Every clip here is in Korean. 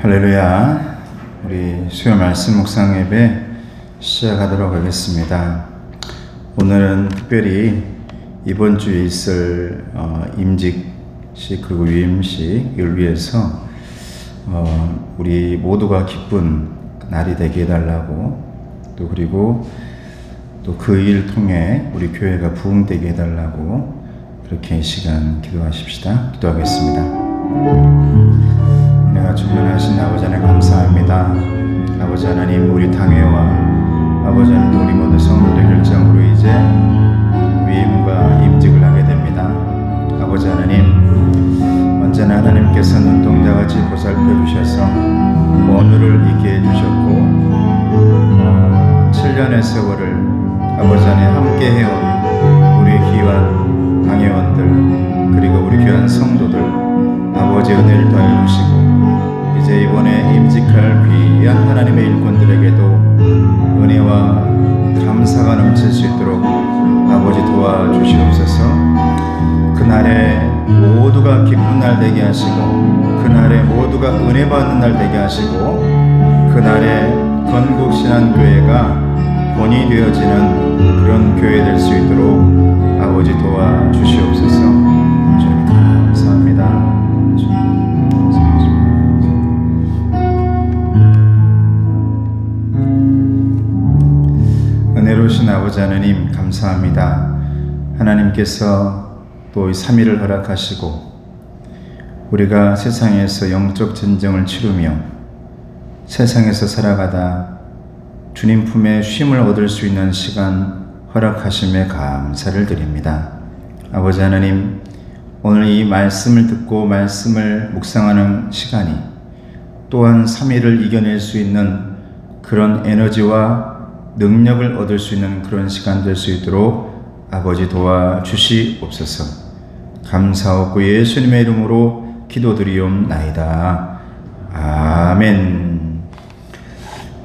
할렐루야. 우리 수요 말씀 묵상 예배 시작하도록 하겠습니다. 오늘은 특별히 이번 주에 있을 임직식 그리고 유임식을 위해서 우리 모두가 기쁜 날이 되게 해달라고, 또 그리고 또 그 일 통해 우리 교회가 부흥되게 해달라고 그렇게 이 시간 기도하십시다. 기도하겠습니다. 내가 충만하신 아버지 하나님 감사합니다. 아버지 하나님, 우리 당회와 아버지 하나님, 우리 모든 성도들의 결정으로 이제 위임과 임직을 하게 됩니다. 아버지 하나님, 언제나 하나님께서 눈동자같이 보살펴 주셔서 오늘을 있게 해주셨고 7년의 세월을 아버지 하나님 함께 해온 우리 귀한 당회원들 그리고 우리 귀한 성도들 아버지 은혜를 더해 주시고, 이제 이번에 임직할 귀한 하나님의 일꾼들에게도 은혜와 감사가 넘칠 수 있도록 아버지 도와주시옵소서. 그날에 모두가 기쁜 날 되게 하시고, 그날에 모두가 은혜 받는 날 되게 하시고, 그날에 건국신앙교회가 본이 되어지는 그런 교회 될 수 있도록 아버지 도와주시옵소서. 주님 감사합니다. 은혜로우신 아버지 하나님 감사합니다. 하나님께서 또 이 3일을 허락하시고 우리가 세상에서 영적 전쟁을 치르며 세상에서 살아가다 주님 품에 쉼을 얻을 수 있는 시간 허락하심에 감사를 드립니다. 아버지 하나님, 오늘 이 말씀을 듣고 말씀을 묵상하는 시간이 또한 3일을 이겨낼 수 있는 그런 에너지와 능력을 얻을 수 있는 그런 시간 될 수 있도록 아버지 도와주시옵소서. 감사하고 예수님의 이름으로 기도드리옵나이다. 아멘.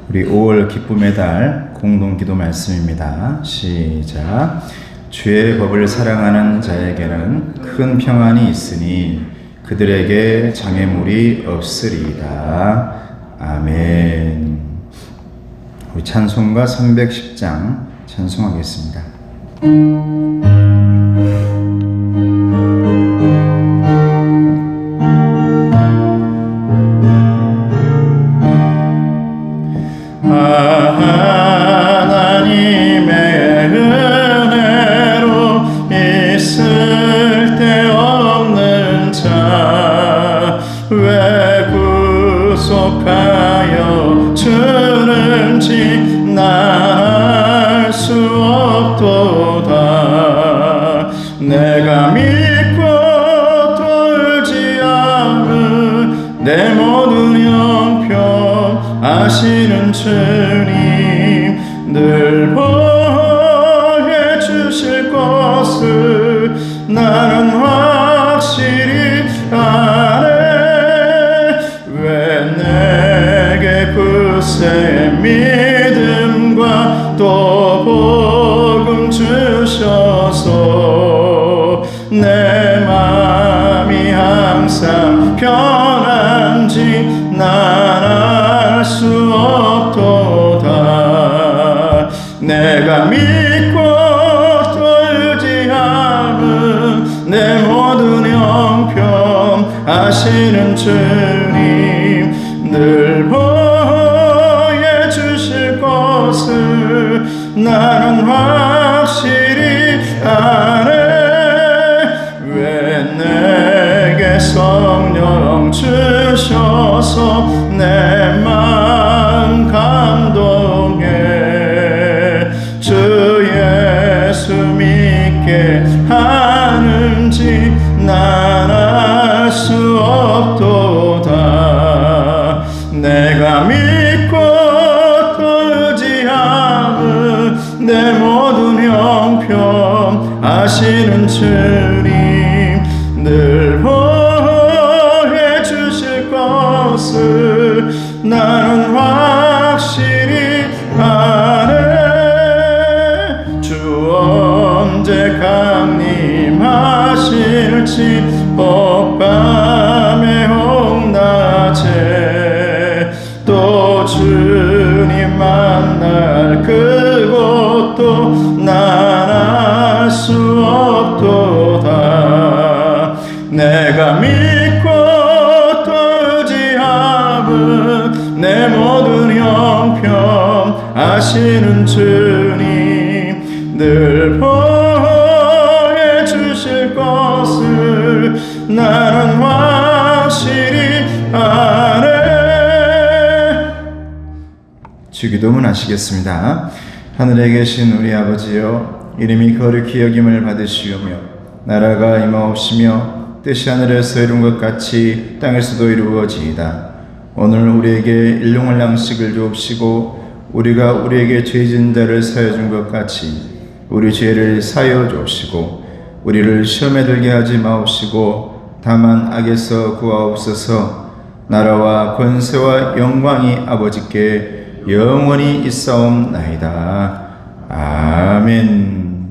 우리 5월 기쁨의 달 공동기도 말씀입니다. 시작. 주의 법을 사랑하는 자에게는 큰 평안이 있으니 그들에게 장애물이 없으리이다. 아멘. 우리 찬송가 310장 찬송하겠습니다. 하나님의 은혜로 있을 데 없는 자 왜 구속하여 주는지 난 알 수 없도다. 내가 믿고 돌지 않은 내 모든 형편 아시는 주님 늘 보해 주실 것을 나는 확실히 아네. 왜 내게 굳세 믿음과 또 복음 주셔서 내 맘이 항상 편한지 난 알 수 없도다. 내가 믿고 돌지 않은 내 모든 형편 아시는 주님 늘 보여 주실 것을 나는 확실히 아네. 왜 내게 성령 주셔서 내 마음 감동해 주 예수 믿게 하는지 난 알 수 없도다. 내가 믿고 돌지 않은 내 모든 형편 아시는 주님 늘 보해 주실 것을 나는 확실히 아네. 주 언제 강림하실지 밤에 홍낮에 하시는 주님 늘 보여주실 것을 나는 확실히 아네. 주기도문 하시겠습니다. 하늘에 계신 우리 아버지여, 이름이 거룩히 여김을 받으시오며 나라가 임하옵시며 뜻이 하늘에서 이룬 것 같이 땅에서도 이루어지이다. 오늘 우리에게 일용할 양식을 주옵시고 우리가 우리에게 죄진 자를 사하여 준 것 같이 우리 죄를 사하여 주옵시고 우리를 시험에 들게 하지 마옵시고 다만 악에서 구하옵소서. 나라와 권세와 영광이 아버지께 영원히 있사옵나이다. 아멘.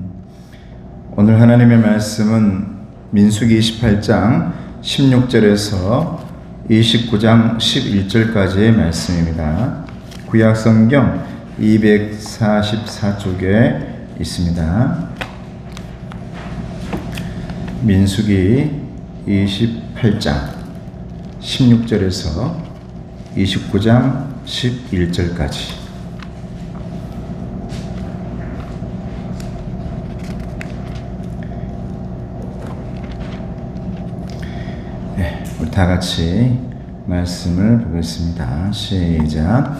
오늘 하나님의 말씀은 민수기 28장 16절에서 29장 11절까지의 말씀입니다. 구약성경 244쪽에 있습니다. 민수기 28장 16절에서 29장 11절까지. 우리 다 같이 말씀을 보겠습니다. 시작.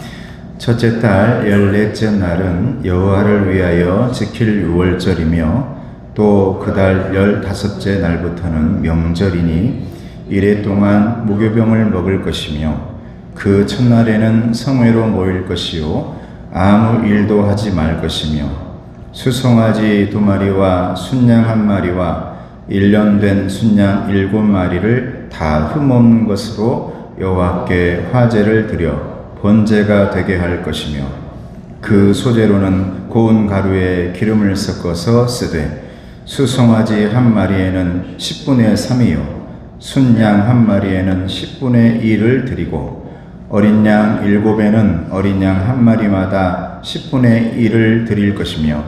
첫째 달 14째 날은 여호와를 위하여 지킬 유월절이며 또 그 달 15째 날부터는 명절이니 이래 동안 무교병을 먹을 것이며 그 첫날에는 성회로 모일 것이요 아무 일도 하지 말 것이며 수송아지 2마리와 순양 1마리와 1년 된 순양 7마리를 다 흠없는 것으로 여호와께 화제를 드려 번제가 되게 할 것이며 그 소재로는 고운 가루에 기름을 섞어서 쓰되 수송아지 1마리에는 10분의 3이요 순양 1마리에는 10분의 1을 드리고 어린 양 7에는 어린 양 1마리마다 10분의 1을 드릴 것이며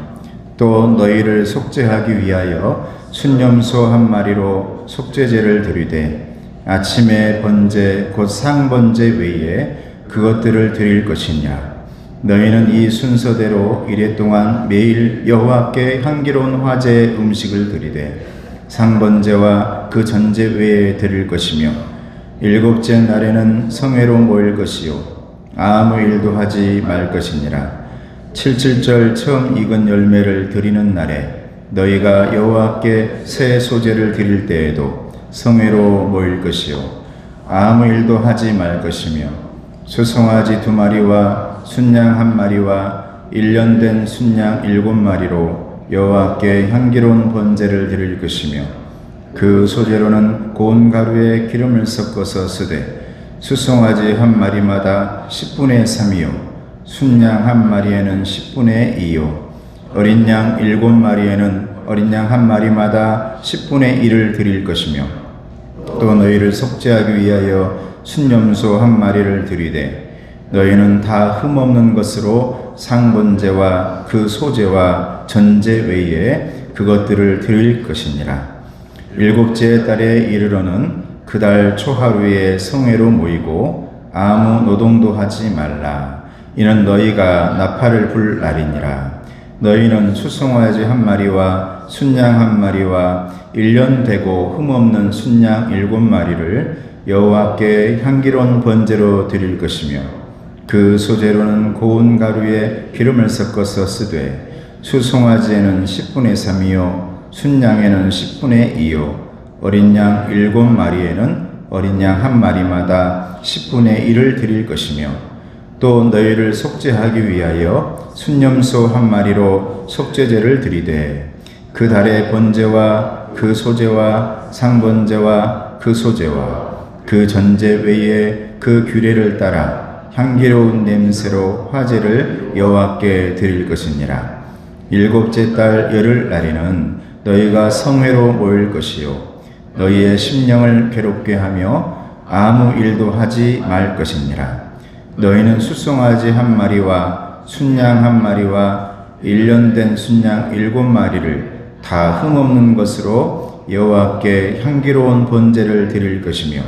또 너희를 속죄하기 위하여 순염소 1마리로 속죄제를 드리되 아침에 번제 곧 상번제 외에 그것들을 드릴 것이냐. 너희는 이 순서대로 이래 동안 매일 여호와께 향기로운 화제 음식을 드리되 상번제와 그 전제 외에 드릴 것이며 7째 날에는 성회로 모일 것이요 아무 일도 하지 말 것이니라. 77절 처음 익은 열매를 드리는 날에 너희가 여호와께 새 소제를 드릴 때에도 성회로 모일 것이요 아무 일도 하지 말 것이며 수송아지 2마리와 순양 1마리와 1년 된 순양 7마리로 여호와께 향기로운 번제를 드릴 것이며 그 소재로는 고운 가루에 기름을 섞어서 쓰되 수송아지 1마리마다 10분의 3이요 순양 1마리에는 10분의 2요 어린 양 7마리에는 어린 양 1마리마다 10분의 1을 드릴 것이며 또 너희를 속죄하기 위하여 순염소 1마리를 드리되 너희는 다 흠없는 것으로 상번제와 그 소제와 전제 외에 그것들을 드릴 것이니라. 7째 달에 이르러는 그 달 초하루에 성회로 모이고 아무 노동도 하지 말라. 이는 너희가 나팔을 불 날이니라. 너희는 수송아지 1마리와 순양 1마리와 1년 되고 흠없는 순양 7마리를 여호와께 향기로운 번제로 드릴 것이며 그 소재로는 고운 가루에 기름을 섞어서 쓰되 수송아지에는 10분의 3이요 순양에는 10분의 2요 어린 양 7마리에는 어린 양 1마리마다 10분의 1을 드릴 것이며 또 너희를 속죄하기 위하여 순염소 1마리로 속죄제를 드리되 그 달의 번제와 그 소제와 상번제와 그 소제와 그 전제 외에 그 규례를 따라 향기로운 냄새로 화제를 여호와께 드릴 것이니라. 7째 달 열흘 날에는 너희가 성회로 모일 것이요 너희의 심령을 괴롭게 하며 아무 일도 하지 말 것이니라. 너희는 수송아지 1마리와 순양 1마리와 1년 된 순양 7마리를 다 흠없는 것으로 여호와께 향기로운 번제를 드릴 것이며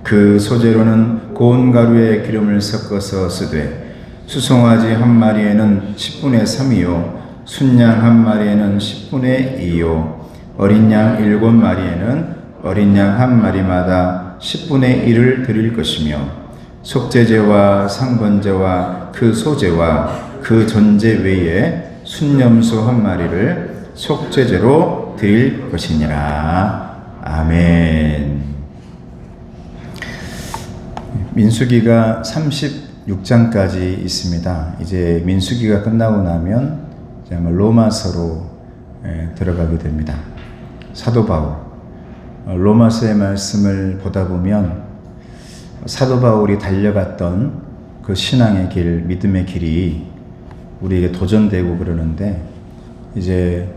그 소재로는 고운 가루에 기름을 섞어서 쓰되 수송아지 한 마리에는 10분의 3이요 순양 한 마리에는 10분의 2요 어린 양 7마리에는 어린 양 한 마리마다 10분의 1을 드릴 것이며 속죄제와 상번제와 그 소제와 그 전제 외에 순염소 한 마리를 속죄제로 드릴 것이니라. 아멘. 민수기가 36장까지 있습니다. 이제 민수기가 끝나고 나면 이제 아마 로마서로 들어가게 됩니다. 사도 바울, 로마서의 말씀을 보다 보면 사도 바울이 달려갔던 그 신앙의 길, 믿음의 길이 우리에게 도전되고 그러는데 이제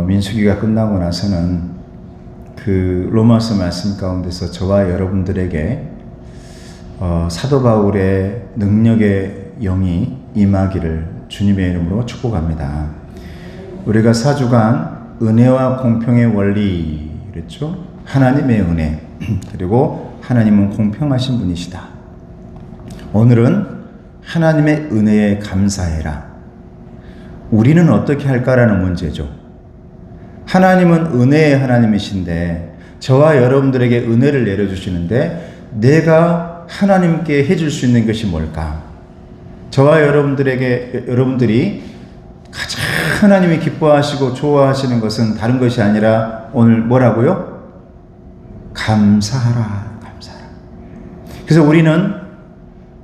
민수기가 끝나고 나서는 그 로마서 말씀 가운데서 저와 여러분들에게 사도 바울의 능력의 영이 임하기를 주님의 이름으로 축복합니다. 우리가 4주간 은혜와 공평의 원리 그랬죠? 하나님의 은혜 그리고 하나님은 공평하신 분이시다. 오늘은 하나님의 은혜에 감사해라. 우리는 어떻게 할까라는 문제죠. 하나님은 은혜의 하나님이신데 저와 여러분들에게 은혜를 내려주시는데 내가 하나님께 해줄 수 있는 것이 뭘까? 저와 여러분들이 가장 하나님이 기뻐하시고 좋아하시는 것은 다른 것이 아니라 오늘 뭐라고요? 감사하라. 감사하라. 그래서 우리는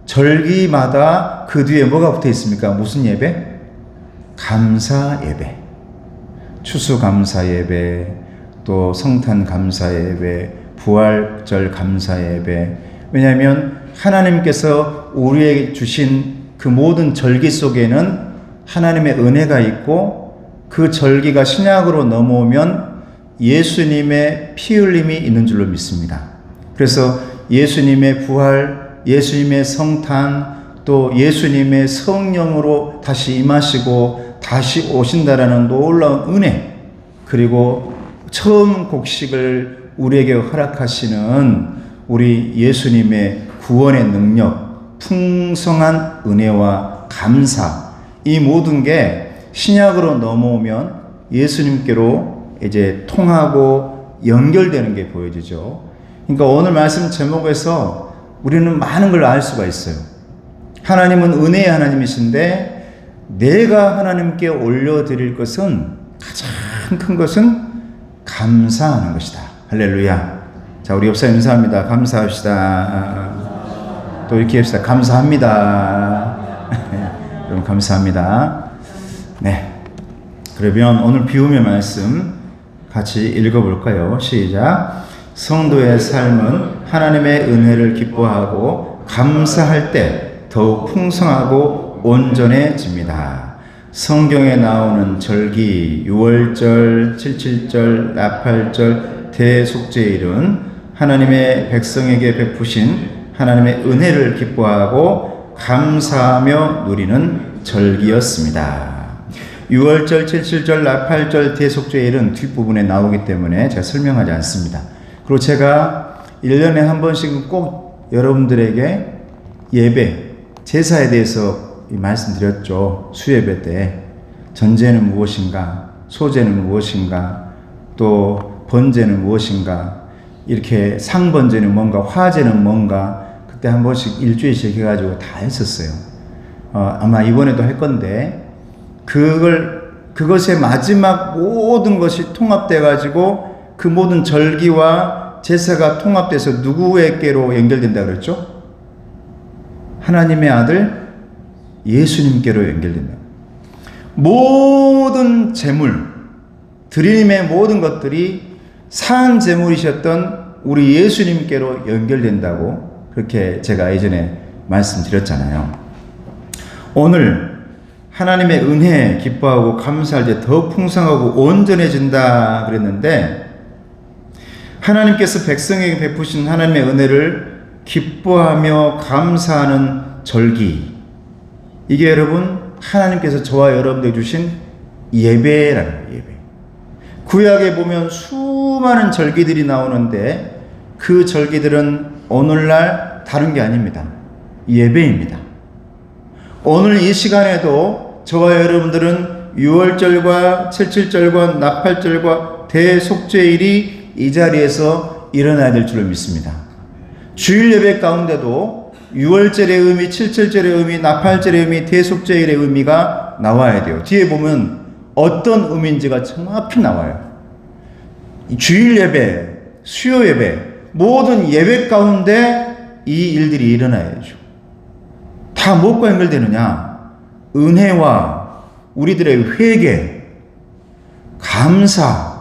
절기마다 그 뒤에 뭐가 붙어 있습니까? 무슨 예배? 감사 예배. 추수 감사 예배, 또 성탄 감사 예배, 부활절 감사 예배. 왜냐하면 하나님께서 우리에게 주신 그 모든 절기 속에는 하나님의 은혜가 있고 그 절기가 신약으로 넘어오면 예수님의 피 흘림이 있는 줄로 믿습니다. 그래서 예수님의 부활, 예수님의 성탄, 또 예수님의 성령으로 다시 임하시고 다시 오신다라는 놀라운 은혜, 그리고 처음 곡식을 우리에게 허락하시는 우리 예수님의 구원의 능력, 풍성한 은혜와 감사, 이 모든 게 신약으로 넘어오면 예수님께로 이제 통하고 연결되는 게 보여지죠. 그러니까 오늘 말씀 제목에서 우리는 많은 걸 알 수가 있어요. 하나님은 은혜의 하나님이신데 내가 하나님께 올려드릴 것은 가장 큰 것은 감사하는 것이다. 할렐루야. 자, 우리 옆사 인사합니다. 감사합시다. 또 이렇게 합시다. 감사합니다. 여러분 감사합니다. 네. 그러면 오늘 비움의 말씀 같이 읽어볼까요? 시작. 성도의 삶은 하나님의 은혜를 기뻐하고 감사할 때 더욱 풍성하고 온전해집니다. 성경에 나오는 절기, 유월절, 칠칠절, 나팔절, 대속죄일은 하나님의 백성에게 베푸신 하나님의 은혜를 기뻐하고 감사하며 누리는 절기였습니다. 유월절, 칠칠절, 나팔절, 대속죄일은 뒷부분에 나오기 때문에 제가 설명하지 않습니다. 그리고 제가 1년에 한 번씩은 꼭 여러분들에게 예배, 제사에 대해서 말씀드렸죠. 수예배 때 전제는 무엇인가, 소제는 무엇인가, 또 번제는 무엇인가, 이렇게 상번제는 뭔가, 화제는 뭔가, 그때 한 번씩 일주일씩 해가지고 다 했었어요. 아마 이번에도 할 건데 그것의 마지막 모든 것이 통합돼가지고 그 모든 절기와 제사가 통합돼서 누구에게로 연결된다 그랬죠? 하나님의 아들 예수님께로 연결된다. 모든 제물, 드림의 모든 것들이 산 제물이셨던 우리 예수님께로 연결된다고 그렇게 제가 예전에 말씀드렸잖아요. 오늘 하나님의 은혜 기뻐하고 감사할 때 더 풍성하고 온전해진다 그랬는데, 하나님께서 백성에게 베푸신 하나님의 은혜를 기뻐하며 감사하는 절기, 이게 여러분 하나님께서 저와 여러분들 주신 예배라는 거예요. 예배. 구약에 보면 수많은 절기들이 나오는데 그 절기들은 오늘날 다른 게 아닙니다. 예배입니다. 오늘 이 시간에도 저와 여러분들은 6월절과 77절과 나팔절과 대속죄일이 이 자리에서 일어나야 될 줄로 믿습니다. 주일 예배 가운데도 6월절의 의미, 77절의 의미, 나팔절의 의미, 대속죄일의 의미가 나와야 돼요. 뒤에 보면 어떤 의미인지가 정확히 나와요. 주일 예배, 수요 예배, 모든 예배 가운데 이 일들이 일어나야죠. 다 무엇과 연결되느냐? 은혜와 우리들의 회개, 감사,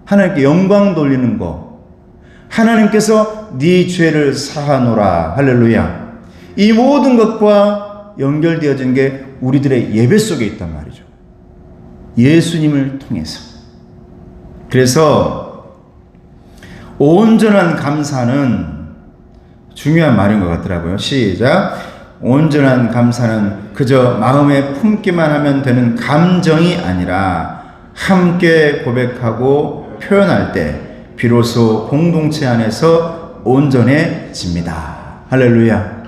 하나님께 영광 돌리는 것, 하나님께서 네 죄를 사하노라. 할렐루야. 이 모든 것과 연결되어진 게 우리들의 예배 속에 있단 말이죠. 예수님을 통해서. 그래서 온전한 감사는 중요한 말인 것 같더라고요. 시작. 온전한 감사는 그저 마음에 품기만 하면 되는 감정이 아니라 함께 고백하고 표현할 때 비로소 공동체 안에서 온전해집니다. 할렐루야.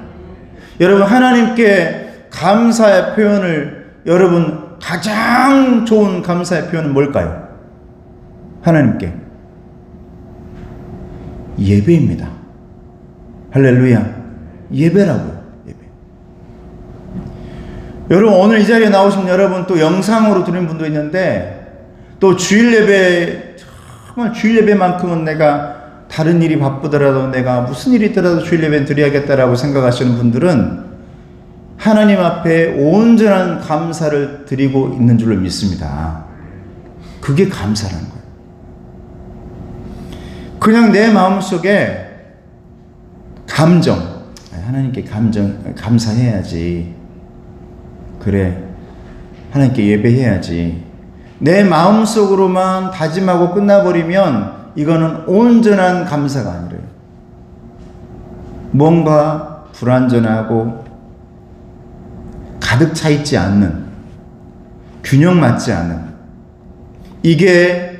여러분, 하나님께 감사의 표현을, 여러분 가장 좋은 감사의 표현은 뭘까요? 하나님께 예배입니다. 할렐루야. 예배라고요. 예배. 여러분, 오늘 이 자리에 나오신 여러분, 또 영상으로 들은 분도 있는데, 또 주일 예배, 정말 주일 예배만큼은 내가 다른 일이 바쁘더라도, 내가 무슨 일이 있더라도 주일 예배는 드려야겠다라고 생각하시는 분들은 하나님 앞에 온전한 감사를 드리고 있는 줄로 믿습니다. 그게 감사라는 거예요. 그냥 내 마음속에 감정, 하나님께 감사해야지. 그래, 하나님께 예배해야지. 내 마음속으로만 다짐하고 끝나버리면 이거는 온전한 감사가 아니래요. 뭔가 불완전하고 가득 차 있지 않는, 균형 맞지 않는, 이게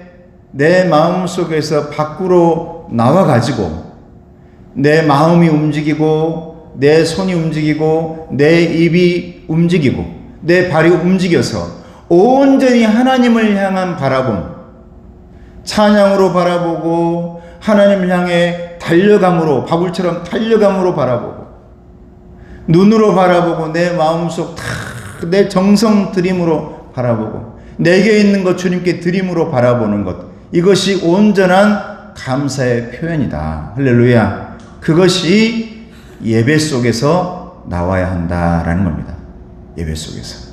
내 마음속에서 밖으로 나와가지고 내 마음이 움직이고 내 손이 움직이고 내 입이 움직이고 내 발이 움직여서 온전히 하나님을 향한 바라봄, 찬양으로 바라보고 하나님을 향해 달려감으로, 바울처럼 달려감으로 바라보고 눈으로 바라보고 내 마음속 다 내 정성 들임으로 바라보고 내게 있는 것 주님께 드림으로 바라보는 것, 이것이 온전한 감사의 표현이다. 할렐루야. 그것이 예배 속에서 나와야 한다라는 겁니다. 예배 속에서.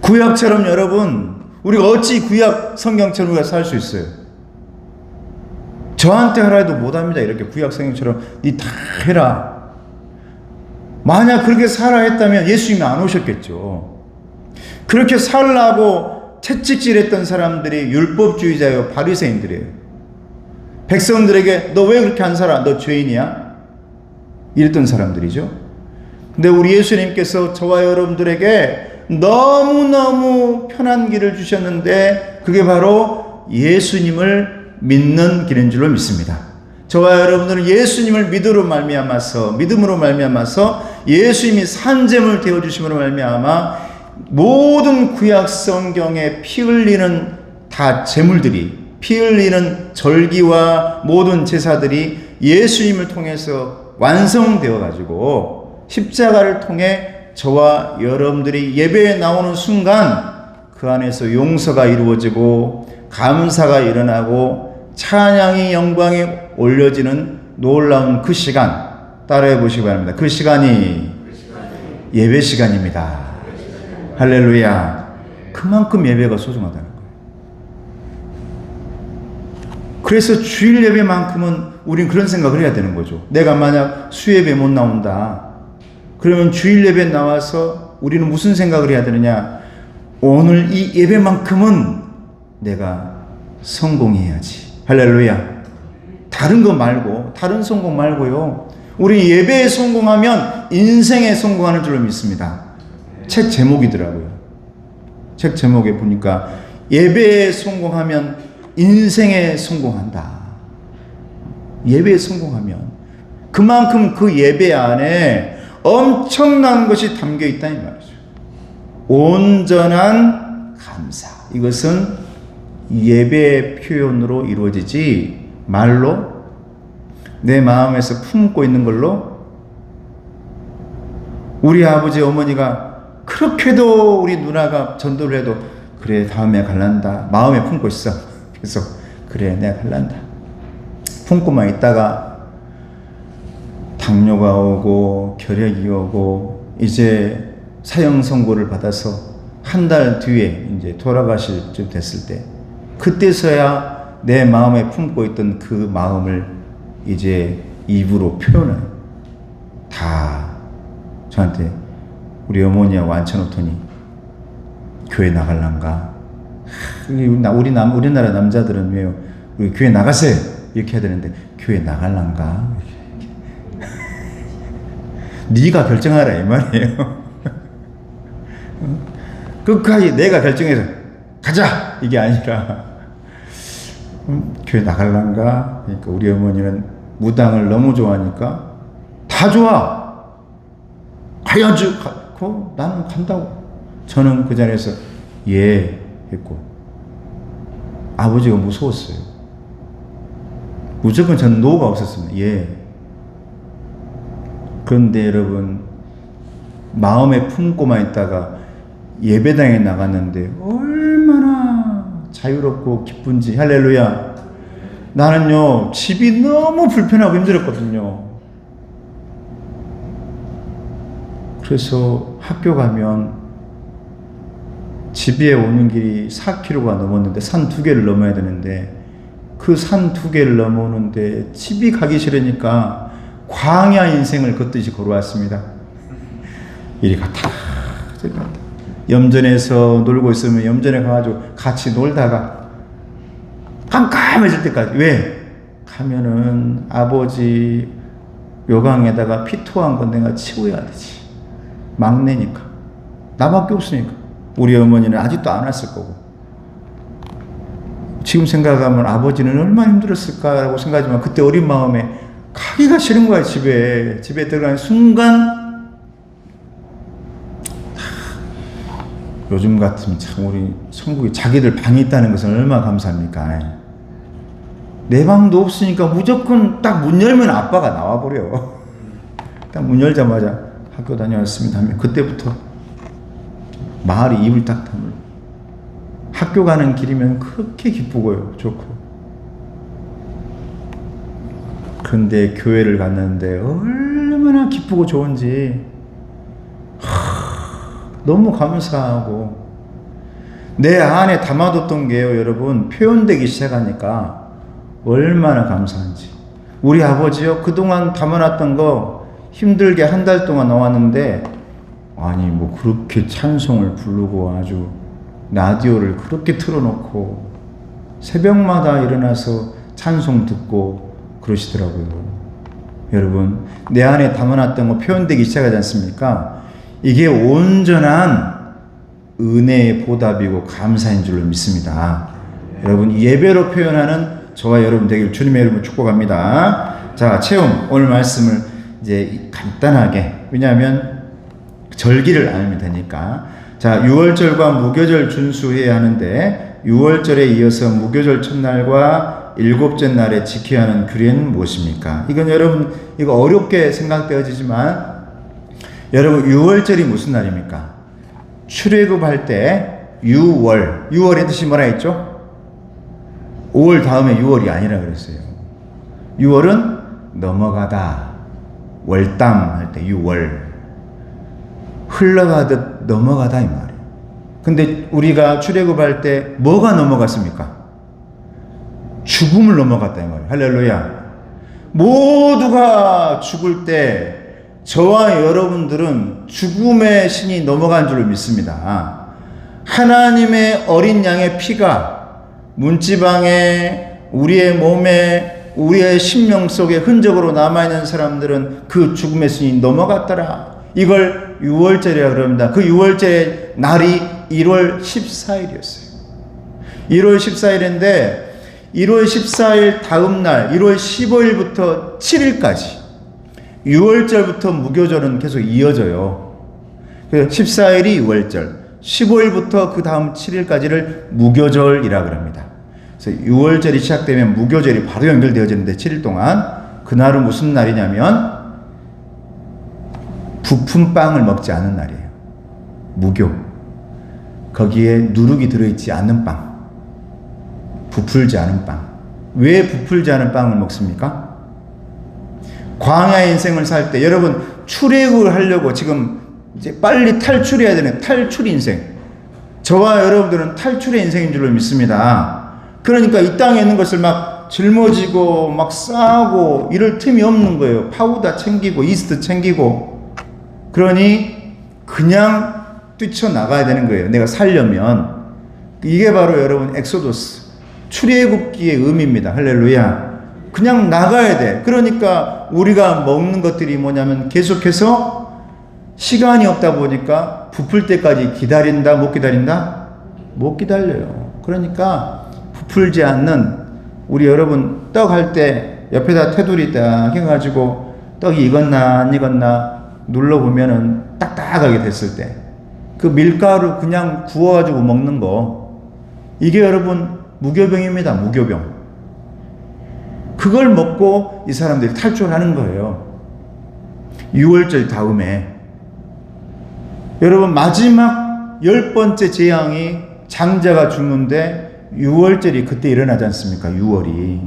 구약처럼 여러분, 우리가 어찌 구약 성경처럼 우리가 살 수 있어요? 저한테 하라 해도 못합니다. 이렇게 구약 성경처럼 니 다 해라. 만약 그렇게 살아 했다면 예수님이 안 오셨겠죠. 그렇게 살라고 채찍질했던 사람들이 율법주의자요, 바리새인들이에요. 백성들에게 너 왜 그렇게 안 살아? 너 죄인이야? 이랬던 사람들이죠. 근데 우리 예수님께서 저와 여러분들에게 너무너무 편한 길을 주셨는데 그게 바로 예수님을 믿는 길인 줄로 믿습니다. 저와 여러분들은 예수님을 믿음으로 말미암아서 예수님이 산재물 되어주심으로 말미암아 모든 구약 성경에 피 흘리는 다 제물들이, 피 흘리는 절기와 모든 제사들이 예수님을 통해서 완성되어 가지고 십자가를 통해 저와 여러분들이 예배에 나오는 순간 그 안에서 용서가 이루어지고 감사가 일어나고 찬양이, 영광이 올려지는 놀라운 그 시간, 따라해 보시기 바랍니다. 그 시간이 예배 시간입니다. 할렐루야. 그만큼 예배가 소중하다는 거예요. 그래서 주일 예배만큼은 우린 그런 생각을 해야 되는 거죠. 내가 만약 수예배 못 나온다, 그러면 주일 예배 나와서 우리는 무슨 생각을 해야 되느냐? 오늘 이 예배만큼은 내가 성공해야지. 할렐루야. 다른 거 말고, 다른 성공 말고요. 우리 예배에 성공하면 인생에 성공하는 줄로 믿습니다. 책 제목이더라고요. 책 제목에 보니까 예배에 성공하면 인생에 성공한다. 예배에 성공하면 그만큼 그 예배 안에 엄청난 것이 담겨 있다 이 말이죠. 온전한 감사. 이것은 예배의 표현으로 이루어지지 말로 내 마음에서 품고 있는 걸로. 우리 아버지 어머니가 그렇게도 우리 누나가 전도를 해도 그래 다음에 갈란다 마음에 품고 있어. 그래서 그래 내가 갈란다 품고만 있다가 당뇨가 오고 결핵이 오고 이제 사형 선고를 받아서 한 달 뒤에 이제 돌아가실 쯤 됐을 때 그때서야 내 마음에 품고 있던 그 마음을 이제 입으로 표현해요. 다 저한테 우리 어머니하고 앉혀놓더니 교회 나갈란가? 우리나라 남자들은 왜요? 우리 교회 나가세요 이렇게 해야 되는데 교회 나갈란가? 네가 결정하라 이 말이에요. 끝까지 내가 결정해서 가자 이게 아니라 교회 나갈란가? 그러니까 우리 어머니는 무당을 너무 좋아하니까 다 좋아 가야지 나는 간다고. 저는 그 자리에서 예 했고 아버지가 무서웠어요. 무조건 저는 노가 없었습니다. 예. 그런데 여러분 마음에 품고만 있다가 예배당에 나갔는데 얼마나 자유롭고 기쁜지. 할렐루야. 나는요 집이 너무 불편하고 힘들었거든요. 그래서 학교 가면 집에 오는 길이 4km가 넘었는데 산 2개를 넘어야 되는데 그 산 2개를 넘어오는데 집이 가기 싫으니까 광야 인생을 걷듯이 걸어왔습니다. 이리 갔다 저리 갔다. 염전에서 놀고 있으면 염전에 가가지고 같이 놀다가 깜깜해질 때까지. 왜? 가면은 아버지 요강에다가 피토한 건 내가 치워야 되지. 막내니까. 나밖에 없으니까. 우리 어머니는 아직도 안 왔을 거고. 지금 생각하면 아버지는 얼마나 힘들었을까라고 생각하지만 그때 어린 마음에 가기가 싫은 거야. 집에 들어가는 순간 요즘 같으면 참 우리 천국에 자기들 방이 있다는 것은 얼마나 감사합니까. 내 방도 없으니까 무조건 딱 문 열면 아빠가 나와버려. 딱 문 열자마자 학교 다녀왔습니다 하면 그때부터 마을이 입을 딱 다물고 학교 가는 길이면 그렇게 기쁘고요. 좋고. 그런데 교회를 갔는데 얼마나 기쁘고 좋은지 너무 감사하고 내 안에 담아뒀던 게요 여러분 표현되기 시작하니까 얼마나 감사한지. 우리 아버지요 그동안 담아놨던 거 힘들게 한 달 동안 나왔는데 아니 뭐 그렇게 찬송을 부르고 아주 라디오를 그렇게 틀어놓고 새벽마다 일어나서 찬송 듣고 그러시더라고요. 여러분 내 안에 담아놨던 거 표현되기 시작하지 않습니까? 이게 온전한 은혜의 보답이고 감사인 줄로 믿습니다. 여러분 예배로 표현하는 저와 여러분 되길 주님의 이름으로 축복합니다. 자, 체험 오늘 말씀을 이제 간단하게 왜냐하면 절기를 알면 되니까. 자, 6월절과 무교절 준수해야 하는데 6월절에 이어서 무교절 첫날과 일곱째 날에 지켜야 하는 규례는 무엇입니까? 이건 여러분 이거 어렵게 생각되어지지만 여러분 6월절이 무슨 날입니까? 출애굽할 때 6월의 뜻이 뭐라 했죠? 5월 다음에 6월이 아니라 그랬어요. 6월은 넘어가다. 월담 할 때 6월. 흘러가듯 넘어가다 이 말이에요. 근데 우리가 출애굽할 때 뭐가 넘어갔습니까? 죽음을 넘어갔다 이 말이에요. 할렐루야. 모두가 죽을 때 저와 여러분들은 죽음의 신이 넘어간 줄로 믿습니다. 하나님의 어린 양의 피가 문지방에 우리의 몸에 우리의 심령 속에 흔적으로 남아있는 사람들은 그 죽음의 신이 넘어갔더라. 이걸 6월절이라고 그럽니다. 그 6월절의 날이 1월 14일이었어요. 1월 14일인데 1월 14일 다음 날 1월 15일부터 7일까지 6월절부터 무교절은 계속 이어져요. 그래서 14일이 6월절, 15일부터 그 다음 7일까지를 무교절이라 그럽니다. 그래서 6월절이 시작되면 무교절이 바로 연결되어지는데 7일 동안 그날은 무슨 날이냐면 부푼 빵을 먹지 않은 날이에요. 무교. 거기에 누룩이 들어있지 않는 빵. 부풀지 않은 빵. 왜 부풀지 않은 빵을 먹습니까? 광야의 인생을 살 때 여러분 출애굽을 하려고 지금 이제 빨리 탈출해야 되는 탈출 인생. 저와 여러분들은 탈출의 인생인 줄로 믿습니다. 그러니까 이 땅에 있는 것을 막 짊어지고 막 싸고 이럴 틈이 없는 거예요. 파우더 챙기고 이스트 챙기고. 그러니 그냥 뛰쳐나가야 되는 거예요. 내가 살려면. 이게 바로 여러분 엑소더스 출애굽기의 의미입니다. 할렐루야. 그냥 나가야 돼. 그러니까 우리가 먹는 것들이 뭐냐면 계속해서 시간이 없다 보니까 부풀 때까지 기다린다, 못 기다린다? 못 기다려요. 그러니까 부풀지 않는 우리 여러분 떡 할 때 옆에다 테두리 딱 해가지고 떡이 익었나 안 익었나 눌러보면은 딱딱하게 됐을 때 그 밀가루 그냥 구워가지고 먹는 거 이게 여러분 무교병입니다. 무교병. 그걸 먹고 이 사람들이 탈출하는 거예요. 6월절 다음에 여러분 마지막 10번째 재앙이 장자가 죽는데 6월절이 그때 일어나지 않습니까? 6월이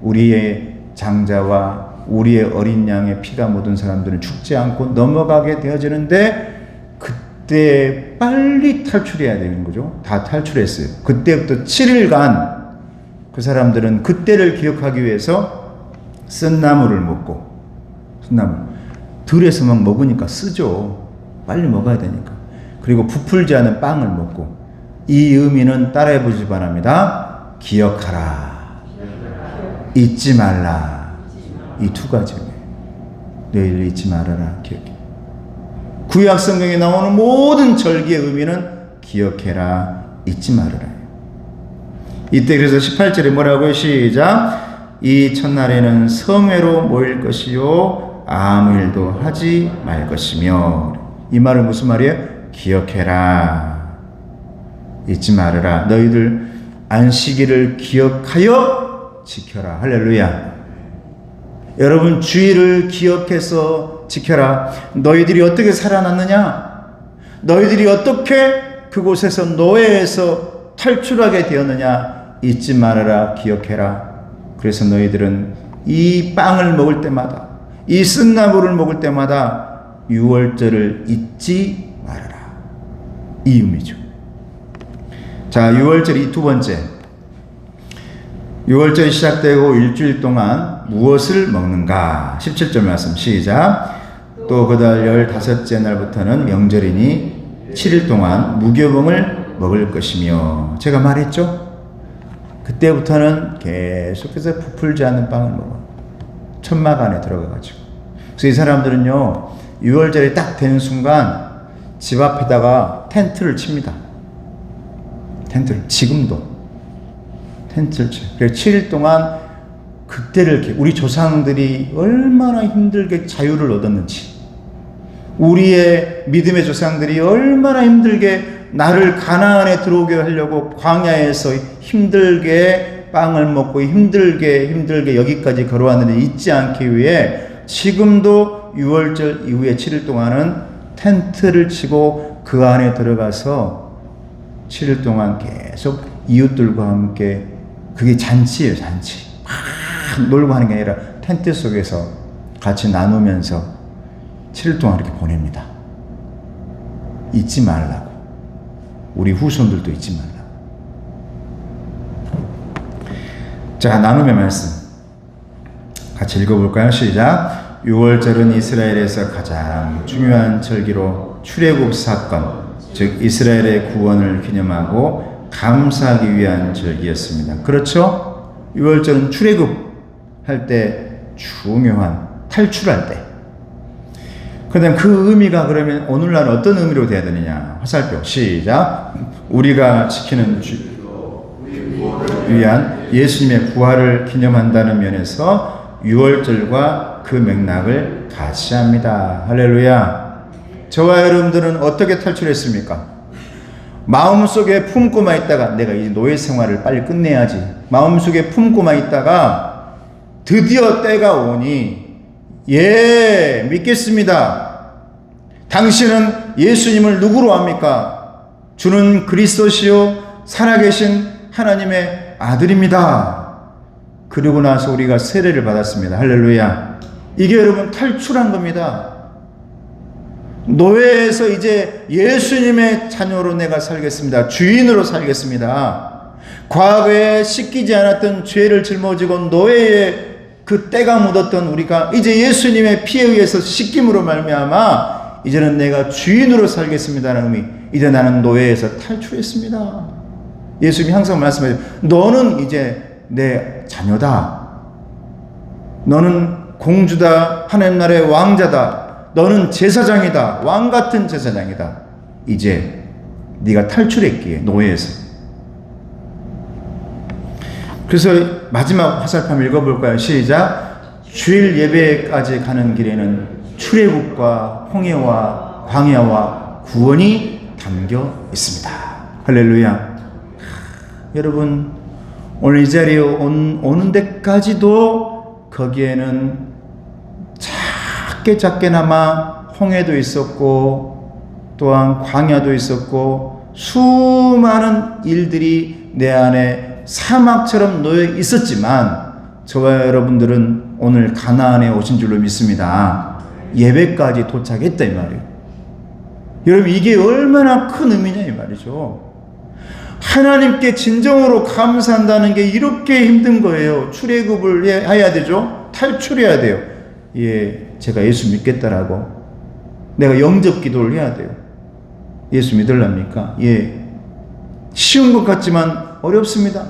우리의 장자와 우리의 어린 양의 피가 묻은 사람들은 죽지 않고 넘어가게 되어지는데 그때 빨리 탈출해야 되는 거죠. 다 탈출했어요. 그때부터 7일간 그 사람들은 그때를 기억하기 위해서 쓴나물을 먹고 쓴나물 들에서 막 먹으니까 쓰죠. 빨리 먹어야 되니까. 그리고 부풀지 않은 빵을 먹고 이 의미는 따라해 보시기 바랍니다. 기억하라. 잊지 말라. 이 두 가지예요. 너희를 잊지 말아라. 기억해. 구약 성경에 나오는 모든 절기의 의미는 기억해라. 잊지 말아라. 이때 그래서 18절에 뭐라고요? 시작. 이 첫날에는 성회로 모일 것이요 아무 일도 하지 말 것이며. 이 말은 무슨 말이에요? 기억해라. 잊지 말아라. 너희들 안식일을 기억하여 지켜라. 할렐루야. 여러분 주일을 기억해서 지켜라. 너희들이 어떻게 살아났느냐? 너희들이 어떻게 그곳에서 노예에서 탈출하게 되었느냐? 잊지 말아라. 기억해라. 그래서 너희들은 이 빵을 먹을 때마다 이 쓴나물을 먹을 때마다 6월절을 잊지 말아라. 이 의미죠. 자, 6월절 이 두 번째. 6월절이 시작되고 일주일 동안 무엇을 먹는가? 17절 말씀 시작. 또 그달 15째 날부터는 명절이니 7일 동안 무교병을 먹을 것이며. 제가 말했죠? 그때부터는 계속해서 부풀지 않는 빵을 먹어. 천막 안에 들어가가지고. 그래서 이 사람들은요 6월절이 딱 되는 순간 집 앞에다가 텐트를 칩니다. 텐트를. 지금도 텐트를 쳐. 그래서 7일 동안 그때를 우리 조상들이 얼마나 힘들게 자유를 얻었는지, 우리의 믿음의 조상들이 얼마나 힘들게 나를 가나안에 들어오게 하려고 광야에서 힘들게 빵을 먹고 힘들게 여기까지 걸어왔는데 잊지 않기 위해 지금도 6월절 이후에 7일 동안은 텐트를 치고 그 안에 들어가서 7일 동안 계속 이웃들과 함께, 그게 잔치예요. 잔치. 막 놀고 하는 게 아니라 텐트 속에서 같이 나누면서 7일 동안 이렇게 보냅니다. 잊지 말라고. 우리 후손들도 잊지 말라고. 자, 나눔의 말씀 같이 읽어볼까요? 시작. 6월절은 이스라엘에서 가장 중요한 절기로 출애굽 사건, 즉 이스라엘의 구원을 기념하고 감사하기 위한 절기였습니다. 그렇죠? 6월절은 출애굽할 때 중요한, 탈출할 때. 그다음 그 의미가 그러면 오늘날 어떤 의미로 돼야 되느냐? 화살표 시작. 우리가 지키는 위한 예수님의 부활을 기념한다는 면에서 6월절과 그 맥락을 같이 합니다. 할렐루야. 저와 여러분들은 어떻게 탈출했습니까? 마음속에 품고만 있다가 내가 이 노예 생활을 빨리 끝내야지. 마음속에 품고만 있다가 드디어 때가 오니 예, 믿겠습니다. 당신은 예수님을 누구로 압니까? 주는 그리스도시요 살아계신 하나님의 아들입니다. 그리고 나서 우리가 세례를 받았습니다. 할렐루야. 이게 여러분 탈출한 겁니다. 노예에서 이제 예수님의 자녀로 내가 살겠습니다. 주인으로 살겠습니다. 과거에 씻기지 않았던 죄를 짊어지고 노예의 그 때가 묻었던 우리가 이제 예수님의 피에 의해서 씻김으로 말미암아 이제는 내가 주인으로 살겠습니다라는 의미. 이제 나는 노예에서 탈출했습니다. 예수님이 항상 말씀하세요. 너는 이제 내 자녀다. 너는 공주다. 하나님 나라의 왕자다. 너는 제사장이다. 왕 같은 제사장이다. 이제 네가 탈출했기에 노예에서. 그래서 마지막 화살표 읽어볼까요? 시작. 주일 예배까지 가는 길에는 출애굽과 홍해와 광야와 구원이 담겨 있습니다. 할렐루야. 여러분 오늘 이 자리에 오는 데까지도 거기에는 작게나마 홍해도 있었고 또한 광야도 있었고 수많은 일들이 내 안에 사막처럼 놓여 있었지만 저와 여러분들은 오늘 가나안에 오신 줄로 믿습니다. 예배까지 도착했다 이 말이에요. 여러분 이게 얼마나 큰 의미냐 이 말이죠. 하나님께 진정으로 감사한다는 게 이렇게 힘든 거예요. 출애굽을 해야 되죠. 탈출해야 돼요. 예, 제가 예수 믿겠다라고 내가 영접 기도를 해야 돼요. 예수 믿으랍니까? 예, 쉬운 것 같지만 어렵습니다.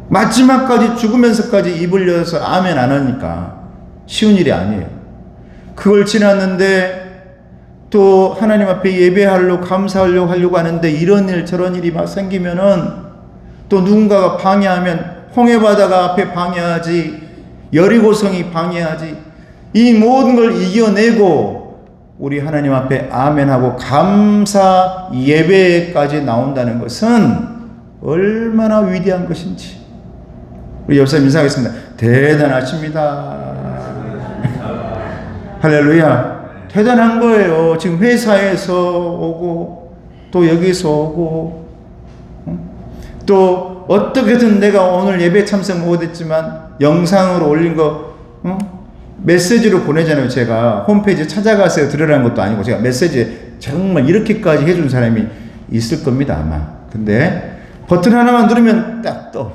마지막까지 죽으면서까지 입을 열어서 아멘 안 하니까 쉬운 일이 아니에요. 그걸 지났는데 또 하나님 앞에 예배하려고 감사하려고 하는데 이런 일 저런 일이 막 생기면은 또 누군가가 방해하면 홍해바다가 앞에 방해하지, 여리고성이 방해하지, 이 모든 걸 이겨내고 우리 하나님 앞에 아멘하고 감사 예배까지 나온다는 것은 얼마나 위대한 것인지. 우리 옆사람 인사하겠습니다. 대단하십니다. 할렐루야. 대단한 거예요. 지금 회사에서 오고 또 여기서 오고 또 어떻게든 내가 오늘 예배 참석 못했지만 영상으로 올린 거 메시지로 보내잖아요. 제가 홈페이지 찾아가서 들으라는 것도 아니고 제가 메시지에 정말 이렇게까지 해준 사람이 있을 겁니다 아마. 근데 버튼 하나만 누르면 딱 떠.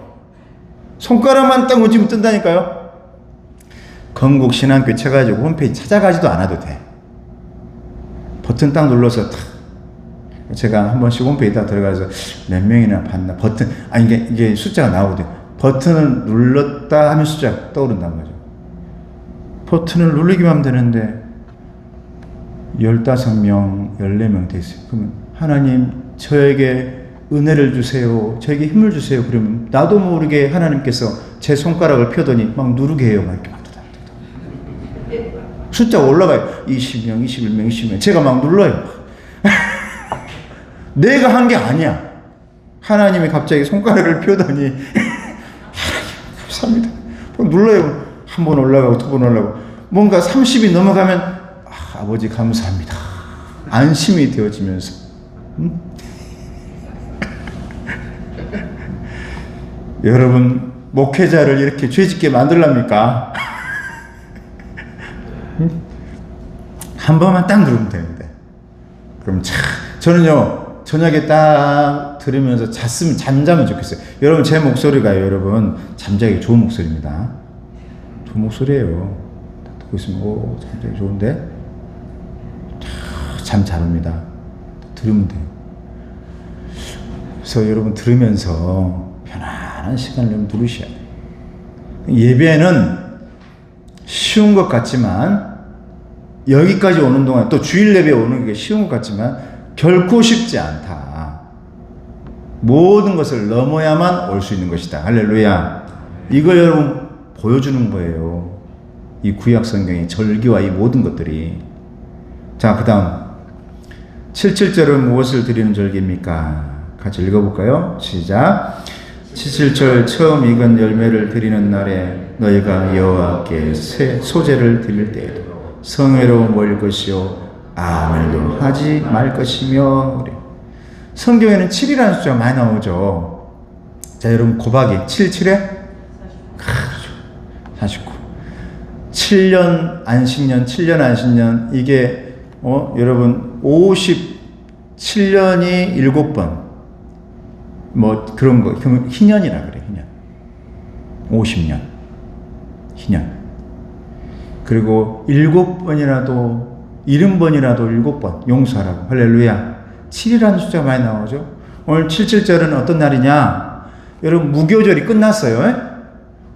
손가락만 딱 움직이면 뜬다니까요. 건국신앙교회 쳐가지고 홈페이지 찾아가지도 않아도 돼. 버튼 딱 눌러서 탁. 제가 한 번씩 홈페이지 딱 들어가서 몇 명이나 봤나 버튼 이게 숫자가 나오거든요. 버튼을 눌렀다 하면 숫자가 떠오른단 말이죠. 버튼을 누르기만 하면 되는데 15명, 14명 돼 있어요. 그러면 하나님 저에게 은혜를 주세요. 저에게 힘을 주세요. 그러면 나도 모르게 하나님께서 제 손가락을 펴더니 막 누르게 해요. 막 이렇게 숫자가 올라가요. 20명, 21명, 20명. 제가 막 눌러요. 내가 한 게 아니야. 하나님이 갑자기 손가락을 펴더니 하나님 감사합니다. 눌러요. 한 번 올라가고 두 번 올라가고 뭔가 30이 넘어가면 아버지 감사합니다. 안심이 되어지면서 여러분 목회자를 이렇게 죄짓게 만들랍니까? 한 번만 딱 누르면 되는데 그럼 저는요 저녁에 딱 들으면서 잠자면 좋겠어요. 여러분 제 목소리가요 여러분 잠자기 좋은 목소리입니다. 좋은 목소리예요. 듣고 있으면 오 잠자기 좋은데 잠 잘 옵니다. 들으면 돼요. 그래서 여러분 들으면서 편안한 시간을 좀 누리셔야 돼요. 예배는 쉬운 것 같지만 여기까지 오는 동안 또 주일 예배 오는 게 쉬운 것 같지만 결코 쉽지 않다. 모든 것을 넘어야만 올 수 있는 것이다. 할렐루야. 이걸 여러분 보여주는 거예요. 이 구약 성경의 절기와 이 모든 것들이. 자, 그 다음 77절은 무엇을 드리는 절기입니까? 같이 읽어볼까요? 시작. 77절 처음 익은 열매를 드리는 날에 너희가 여호와께 새 소제를 드릴 때에도 성회로 모일 것이요 아멘도 하지 말 것이며. 그래. 성경에는 7이라는 숫자가 많이 나오죠. 자, 여러분 곱하기 77에 49. 7년 안식년, 7년 안식년, 이게 여러분 57년이 7번 뭐 그런 거 희년이라 그래. 희년 50년 희년. 그리고 7번이라도 70번이라도 7번 용서하라고. 할렐루야. 7이라는 숫자가 많이 나오죠. 오늘 77절은 어떤 날이냐? 여러분 무교절이 끝났어요.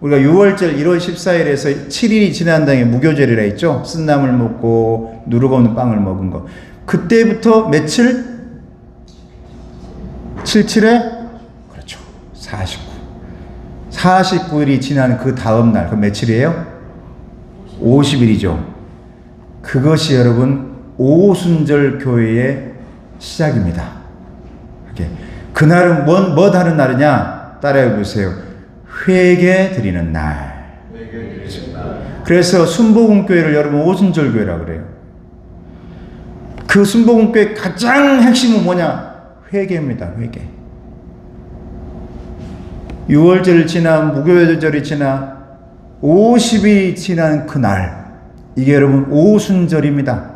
우리가 6월절 1월 14일에서 7일이 지난 다음에 무교절이라 했죠. 쓴나물 먹고 누르고 없는 빵을 먹은 거. 그때부터 며칠? 77에? 그렇죠. 49. 49일이 지난 그 다음 날, 그 며칠이에요? 50일이죠. 그것이 여러분 오순절 교회의 시작입니다. 그날은 뭐 다른 날이냐? 따라해 보세요. 회개 드리는 날. 그래서 순복음교회를 여러분 오순절 교회라고 그래요. 그 순복음교회 가장 핵심은 뭐냐? 회개입니다. 회개. 6월절을 지나 무교절이 지나 50일이 지난 그날, 이게 여러분 오순절입니다.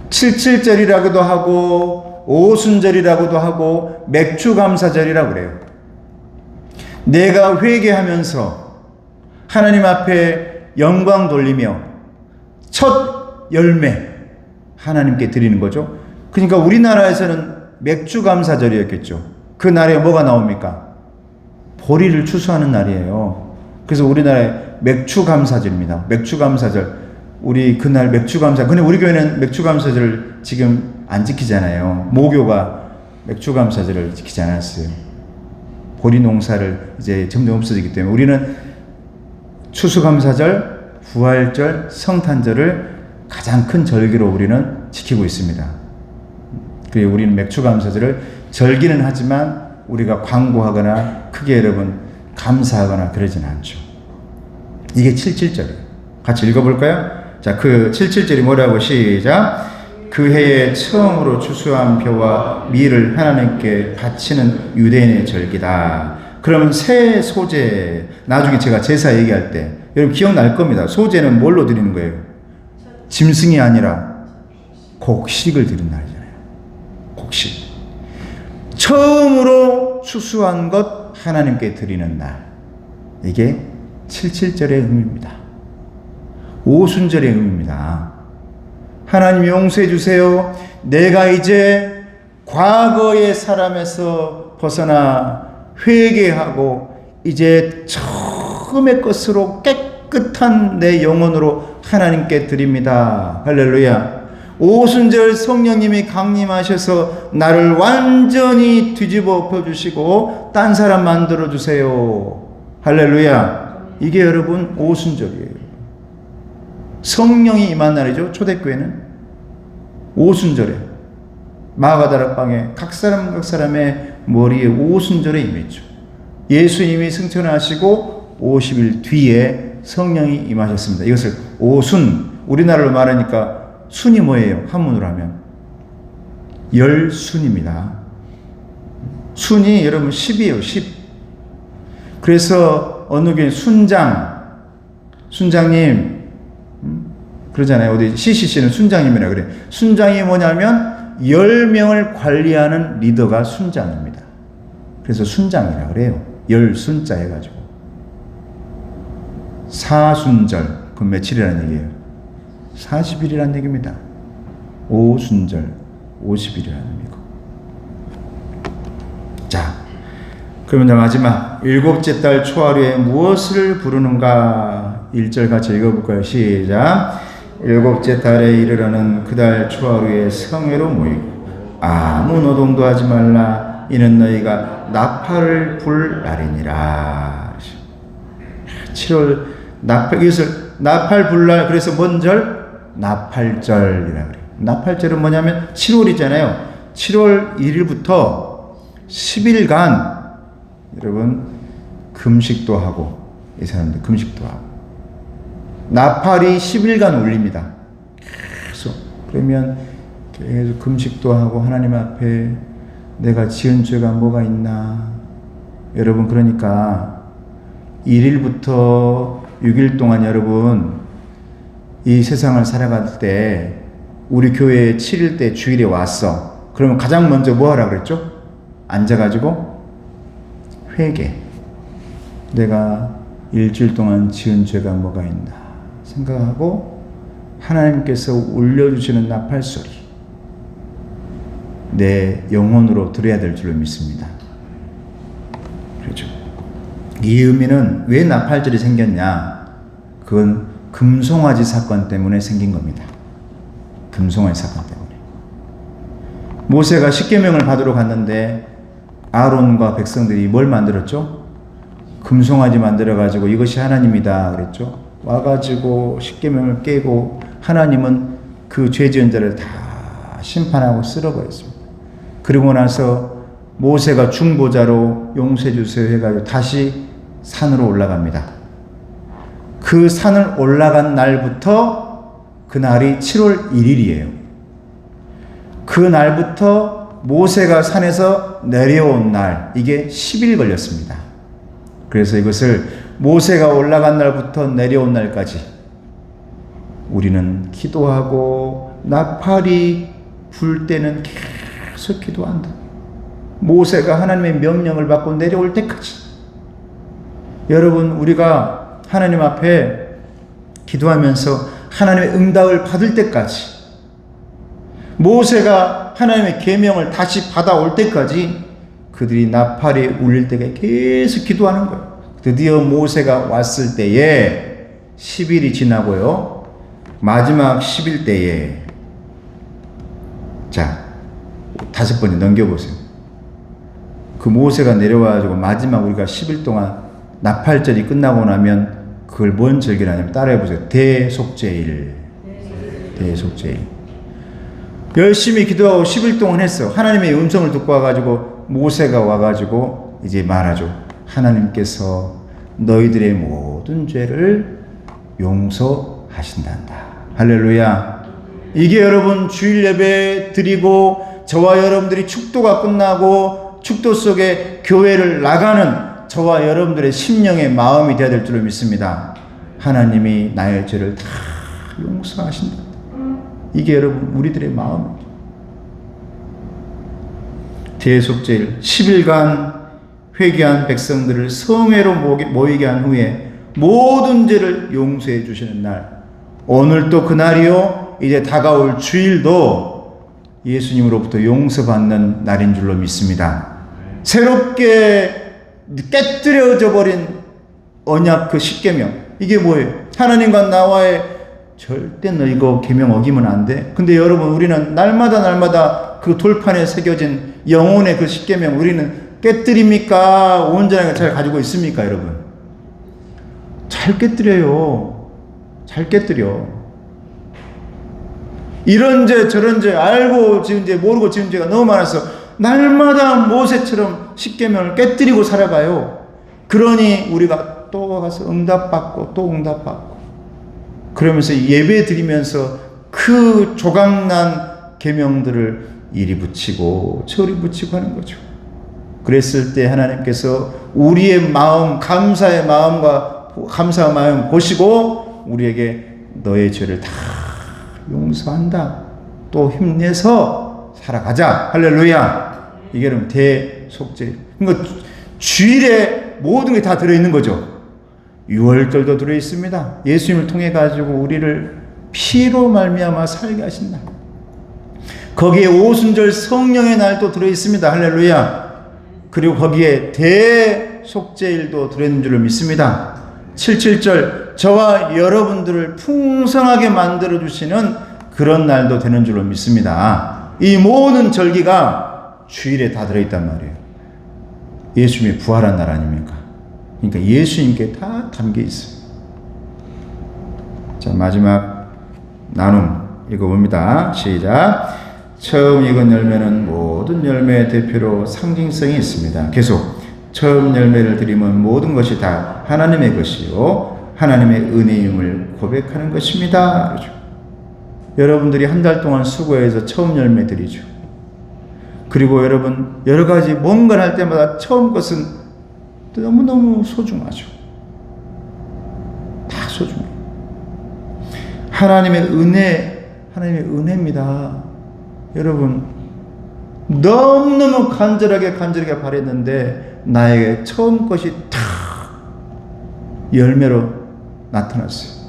77절이라고도 하고 오순절이라고도 하고 맥주감사절이라고 그래요. 내가 회개하면서 하나님 앞에 영광 돌리며 첫 열매 하나님께 드리는 거죠. 그러니까 우리나라에서는 맥주감사절이었겠죠. 그 날에 뭐가 나옵니까? 보리를 추수하는 날이에요. 그래서 우리나라에 맥주감사절입니다. 맥주감사절. 우리 그날 맥주감사. 근데 우리 교회는 맥주감사절을 지금 안 지키잖아요. 모교가 맥주감사절을 지키지 않았어요. 보리 농사를 이제 점점 없어지기 때문에 우리는 추수감사절, 부활절, 성탄절을 가장 큰 절기로 우리는 지키고 있습니다. 그리고 우리는 맥주감사절을 절기는 하지만 우리가 광고하거나 크게 여러분 감사하거나 그러진 않죠. 이게 77절이에요. 같이 읽어볼까요? 자, 그 77절이 뭐라고? 시작. 그 해에 처음으로 추수한 벼와 밀을 하나님께 바치는 유대인의 절기다. 그러면 새 소재, 나중에 제가 제사 얘기할 때 여러분 기억날 겁니다. 소재는 뭘로 드리는 거예요? 짐승이 아니라 곡식을 드리는 날이잖아요. 곡식. 처음으로 추수한 것 하나님께 드리는 날. 이게 77절의 의미입니다. 오순절의 의미입니다. 하나님 용서해 주세요. 내가 이제 과거의 사람에서 벗어나 회개하고 이제 처음의 것으로 깨끗한 내 영혼으로 하나님께 드립니다. 할렐루야. 오순절 성령님이 강림하셔서 나를 완전히 뒤집어 엎어주시고 딴 사람 만들어 주세요. 할렐루야. 이게 여러분 오순절이에요. 성령이 임한 날이죠. 초대교회는 오순절에 마가다락방에 각 사람의 머리에 오순절에 임했죠. 예수님이 승천하시고 50일 뒤에 성령이 임하셨습니다. 이것을 오순, 우리나라로 말하니까 순이 뭐예요? 한문으로 하면 열순입니다. 순이 여러분 10이에요. 10. 그래서 어느 교회 순장님 그러잖아요. 어디 CCC는 순장님이라 그래. 순장이 뭐냐면 10명을 관리하는 리더가 순장입니다. 그래서 순장이라 그래요. 열순자 해가지고. 사순절, 그럼 며칠이라는 얘기예요? 40일이라는 얘기입니다. 오순절, 50일이라는 얘기고. 자, 그러면 마지막 7째 달 초하루에 무엇을 부르는가? 1절 같이 읽어볼까요? 시작. 7째 달에 이르러는 그달 초하루에 성회로 모이고 아무 노동도 하지 말라. 이는 너희가 나팔을 불 날이니라. 7월 나팔, 이것을 나팔불날, 그래서 뭔 절? 나팔절이라 그래요. 나팔절은 뭐냐면 7월이잖아요. 7월 1일부터 10일간 여러분 금식도 하고, 이 사람들 금식도 하고, 나팔이 10일간 울립니다. 계속. 그러면 계속 금식도 하고 하나님 앞에 내가 지은 죄가 뭐가 있나. 여러분, 그러니까 1일부터 6일 동안 여러분 이 세상을 살아갈 때, 우리 교회에 7일 때 주일에 왔어. 그러면 가장 먼저 뭐 하라 그랬죠? 앉아가지고 회개. 내가 일주일 동안 지은 죄가 뭐가 있나 생각하고 하나님께서 울려주시는 나팔소리, 내 영혼으로 들어야 될 줄로 믿습니다. 그렇죠. 이 의미는 왜 나팔절이 생겼냐? 그건 금송아지 사건 때문에 생긴 겁니다. 금송아지 사건 때문에. 모세가 십계명을 받으러 갔는데 아론과 백성들이 뭘 만들었죠? 금송아지 만들어가지고 이것이 하나님이다 그랬죠. 와가지고 십계명을 깨고 하나님은 그 죄 지은 자를 다 심판하고 쓸어버렸습니다. 그리고 나서 모세가 중보자로 용서해 주세요 해가지고 다시 산으로 올라갑니다. 그 산을 올라간 날부터, 그 날이 7월 1일이에요. 그 날부터 모세가 산에서 내려온 날, 이게 10일 걸렸습니다. 그래서 이것을 모세가 올라간 날부터 내려온 날까지 우리는 기도하고, 나팔이 불 때는 계속 기도한다. 모세가 하나님의 명령을 받고 내려올 때까지. 여러분, 우리가 하나님 앞에 기도하면서 하나님의 응답을 받을 때까지, 모세가 하나님의 계명을 다시 받아올 때까지 그들이 나팔이 울릴 때에 계속 기도하는 거예요. 드디어 모세가 왔을 때에 10일이 지나고요. 마지막 10일 때에, 자, 5번째 넘겨보세요. 그 모세가 내려와가지고 마지막 우리가 10일 동안 나팔절이 끝나고 나면 그걸 뭔 절기라냐면, 따라해보세요. 대속죄일. 대속죄일. 열심히 기도하고 10일 동안 했어. 하나님의 음성을 듣고 와가지고 모세가 와가지고 이제 말하죠. 하나님께서 너희들의 모든 죄를 용서하신단다. 할렐루야. 이게 여러분 주일 예배 드리고 저와 여러분들이 축도가 끝나고 축도 속에 교회를 나가는 저와 여러분들의 심령의 마음이 되어야 될 줄로 믿습니다. 하나님이 나의 죄를 다 용서하신다. 이게 여러분 우리들의 마음입니다. 대속죄일 10일간 회개한 백성들을 성회로 모이게 한 후에 모든 죄를 용서해 주시는 날, 오늘 또 그날이요, 이제 다가올 주일도 예수님으로부터 용서받는 날인 줄로 믿습니다. 새롭게 깨뜨려져 버린 언약, 그 십계명, 이게 뭐예요? 하나님과 나와의 절대 너 이거 계명 어기면 안 돼. 근데 여러분, 우리는 날마다 그 돌판에 새겨진 영혼의 그 십계명 우리는 깨뜨립니까? 온전하게 잘 가지고 있습니까, 여러분? 잘 깨뜨려요. 잘 깨뜨려. 이런 죄 저런 죄 알고 지은 죄 모르고 지은 죄가 너무 많아서 날마다 모세처럼 십계명을 깨뜨리고 살아가요. 그러니 우리가 또 가서 응답받고 또 응답받고, 그러면서 예배 드리면서 그 조각난 계명들을 이리 붙이고 저리 붙이고 하는 거죠. 그랬을 때 하나님께서 우리의 마음, 감사의 마음과 감사의 마음 보시고 우리에게 너의 죄를 다 용서한다. 또 힘내서 살아가자. 할렐루야. 이게 그럼 대속죄. 그러니까 주일에 모든 게 다 들어있는 거죠. 6월절도 들어있습니다. 예수님을 통해 가지고 우리를 피로 말미암아 살게 하신다. 거기에 오순절 성령의 날도 들어있습니다. 할렐루야. 그리고 거기에 대속죄일도 들어있는 줄을 믿습니다. 77절, 저와 여러분들을 풍성하게 만들어주시는 그런 날도 되는 줄로 믿습니다. 이 모든 절기가 주일에 다 들어있단 말이에요. 예수님의 부활한 날 아닙니까? 그러니까 예수님께 다 담겨 있어요. 자, 마지막 나눔 읽어봅니다. 시작. 처음 익은 열매는 모든 열매의 대표로 상징성이 있습니다. 계속 처음 열매를 드리면 모든 것이 다 하나님의 것이요 하나님의 은혜임을 고백하는 것입니다. 그렇죠? 여러분들이 한 달 동안 수고해서 처음 열매 드리죠. 그리고 여러분 여러 가지 뭔가를 할 때마다 처음 것은 너무너무 소중하죠. 다 소중해요. 하나님의 은혜입니다. 여러분 너무너무 간절하게 바랬는데 나에게 처음 것이 탁 열매로 나타났어요.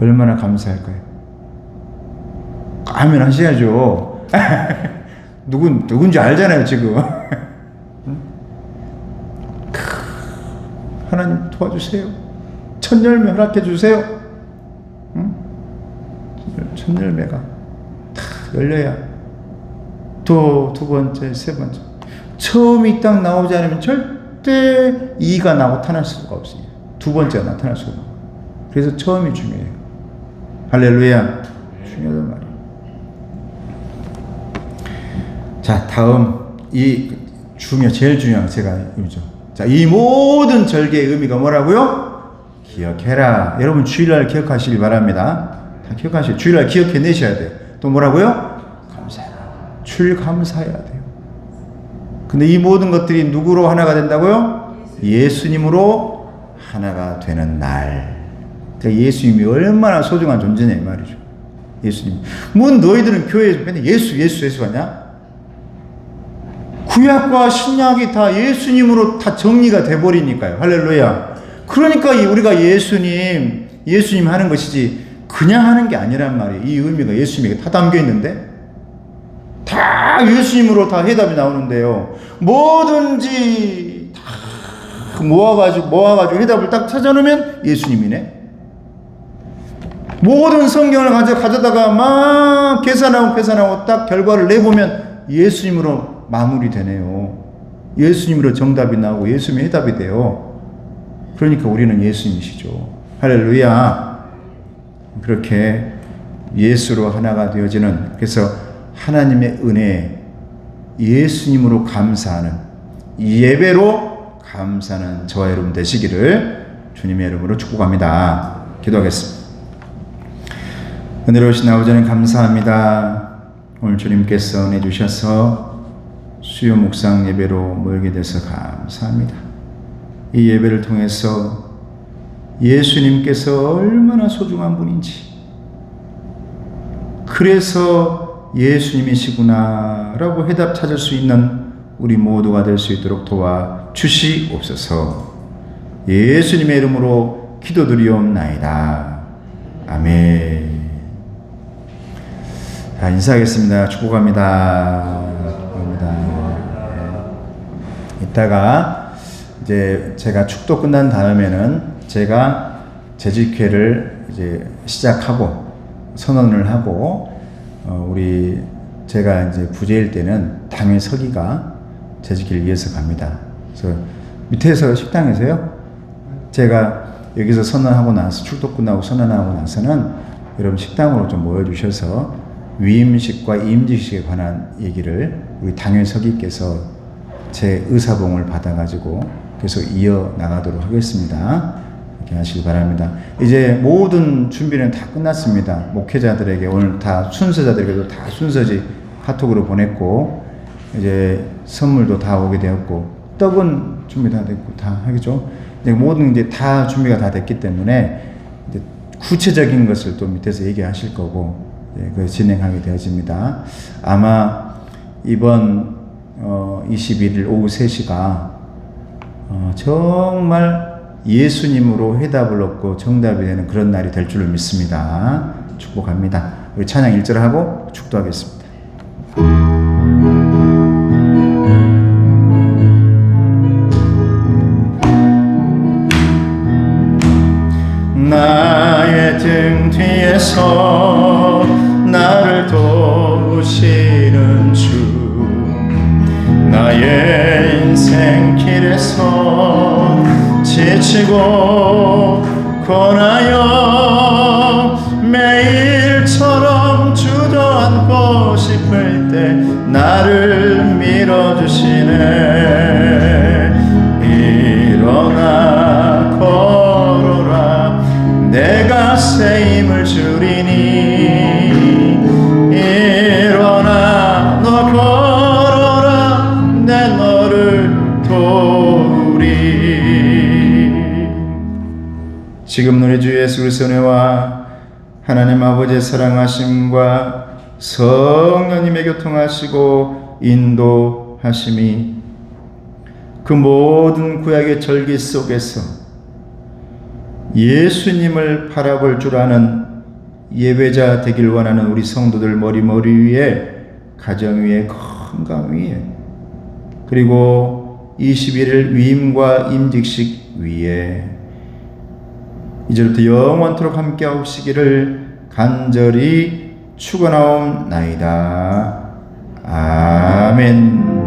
얼마나 감사할까요? 아멘 하셔야죠. 누군지 알잖아요 지금. 하나님 도와주세요. 첫 열매 허락해 주세요. 첫 열매가 다 열려야 두 번째, 세 번째. 처음이 딱 나오지 않으면 절대 이가 나타날 수가 없어요. 두 번째가 나타날 수가 없어요. 그래서 처음이 중요해요. 할렐루야. 중요하단 말이에요. 자, 다음 제일 중요한 제가 이거죠. 자, 이 모든 절개의 의미가 뭐라고요? 기억해라. 여러분 주일날 기억하시길 바랍니다. 다 기억하시고 주일날 기억해내셔야 돼요. 또 뭐라고요? 감사해라. 주일 감사해야 돼요. 근데 이 모든 것들이 누구로 하나가 된다고요? 예수님으로 하나가 되는 날. 그러니까 예수님이 얼마나 소중한 존재냐 이 말이죠. 예수님. 뭐 너희들은 교회에서 맨날 예수 하냐? 구약과 신약이 다 예수님으로 다 정리가 돼버리니까요. 할렐루야. 그러니까 우리가 예수님 하는 것이지 그냥 하는 게 아니란 말이에요. 이 의미가 예수님에게 다 담겨 있는데 다 예수님으로 다 해답이 나오는데요. 뭐든지 다 모아가지고 해답을 딱 찾아놓으면 예수님이네. 모든 성경을 가져다가 막 계산하고 딱 결과를 내보면 예수님으로 마무리되네요. 예수님으로 정답이 나오고 예수님의 해답이 돼요. 그러니까 우리는 예수님이시죠. 할렐루야. 그렇게 예수로 하나가 되어지는, 그래서 하나님의 은혜, 예수님으로 감사하는, 예배로 감사하는 저와 여러분 되시기를 주님의 이름으로 축복합니다. 기도하겠습니다. 은혜로우신 아버지 하나님 감사합니다. 오늘 주님께서 은혜 주셔서 수요 묵상 예배로 모이게 돼서 감사합니다. 이 예배를 통해서 예수님께서 얼마나 소중한 분인지, 그래서 예수님이시구나 라고 해답 찾을 수 있는 우리 모두가 될 수 있도록 도와주시옵소서. 예수님의 이름으로 기도드리옵나이다. 아멘. 자, 인사하겠습니다. 축복합니다. 이따가 이제 제가 축도 끝난 다음에는 제가 재직회를 이제 시작하고 선언을 하고, 제가 이제 부재일 때는 당일 서기가 재직회를 위해서 갑니다. 그래서 밑에서 식당에서요, 제가 여기서 선언하고 나서 축도 끝나고 선언하고 나서는 여러분 식당으로 좀 모여주셔서 위임식과 임직식에 관한 얘기를 우리 당일 서기께서 제 의사봉을 받아가지고 계속 이어나가도록 하겠습니다. 이렇게 하시기 바랍니다. 이제 모든 준비는 다 끝났습니다. 목회자들에게 오늘 다 순서자들에게도 다 순서지 카톡으로 보냈고, 이제 선물도 다 오게 되었고, 떡은 준비 다 됐고 다 하겠죠. 이제 모든 이제 다 준비가 다 됐기 때문에 이제 구체적인 것을 또 밑에서 얘기하실 거고, 그 진행하게 되어집니다. 아마 이번 21일 오후 3시가 정말 예수님으로 해답을 얻고 정답이 되는 그런 날이 될 줄을 믿습니다. 축복합니다. 우리 찬양 1절 하고 축도하겠습니다. 나의 등 뒤에서 나를 도우시는 주, 나의 인생 길에서 지치고 고나여 힘을 주리니 일어나 너 걸어라 내 너를 도우리. 지금 우리 주 예수 그리스도의 은혜와 하나님 아버지의 사랑하심과 성령님의 교통하시고 인도하심이 그 모든 구약의 절기 속에서 예수님을 바라볼 줄 아는 예배자 되길 원하는 우리 성도들 머리 위에, 가정 위에, 건강 위에, 그리고 21일 위임과 임직식 위에 이제부터 영원토록 함께 하시기를 간절히 축원하옵나이다. 아멘.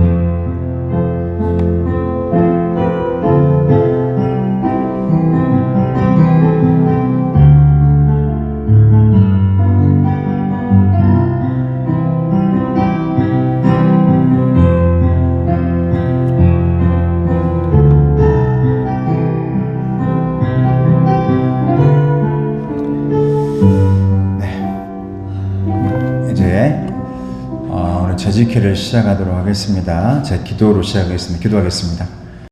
오늘 제지키를 시작하도록 하겠습니다. 제 기도로 시작하겠습니다. 기도하겠습니다.